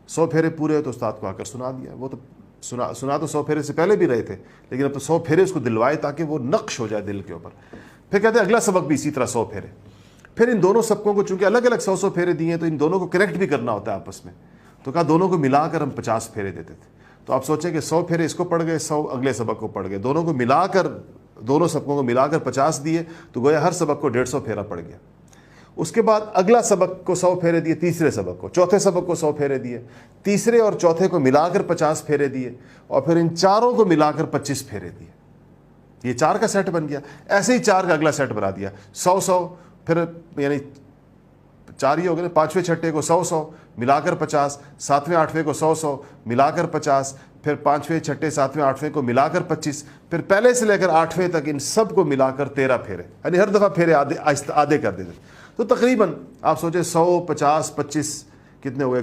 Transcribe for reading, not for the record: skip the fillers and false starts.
100 پھیرے پورے تو استاد کو آ کر سنا دیا. وہ تو سنا تو 100 پھیرے سے پہلے بھی رہے تھے, لیکن اب تو 100 پھیرے اس کو دلوائے تاکہ وہ نقش ہو جائے دل کے اوپر. پھر کہتے ہیں اگلا سبق بھی اسی طرح 100 پھیرے. پھر ان دونوں سبقوں کو چونکہ الگ الگ 100 پھیرے دیے ہیں تو ان دونوں کو کنیکٹ بھی کرنا ہوتا ہے آپس میں, تو کہا دونوں کو ملا کر ہم 50 پھیرے دیتے تھے. تو آپ سوچیں کہ 100 پھیرے اس کو پڑ گئے, 100 اگلے سبق کو پڑ گئے, دونوں کو ملا کر, دونوں سبقوں کو ملا کر 50 دیے, تو گویا ہر سبق کو 150 پھیرا پڑ گیا. اس کے بعد اگلا سبق کو 100 پھیرے دیے, تیسرے سبق کو, چوتھے سبق کو 100 پھیرے دیے, تیسرے اور چوتھے کو ملا کر 50 پھیرے دیے, اور پھر ان چاروں کو ملا کر 25 پھیرے دیے. یہ 4 کا سیٹ بن گیا. ایسے ہی 4 کا اگلا سیٹ بنا دیا, 100 پھر یعنی 4 ہی ہو گئے, 5ویں چھٹے کو 100 ملا کر 50, 7ویں 8ویں کو 100 ملا کر 50, پھر 5ویں چھٹے 7ویں 8ویں کو ملا کر 25, پھر پہلے سے لے کر 8ویں تک ان سب کو ملا کر 13 پھیرے, یعنی ہر دفعہ پھیرے آدھے کر دیتے. تو تقریباً آپ سوچیں 100 50 25 کتنے ہوئے,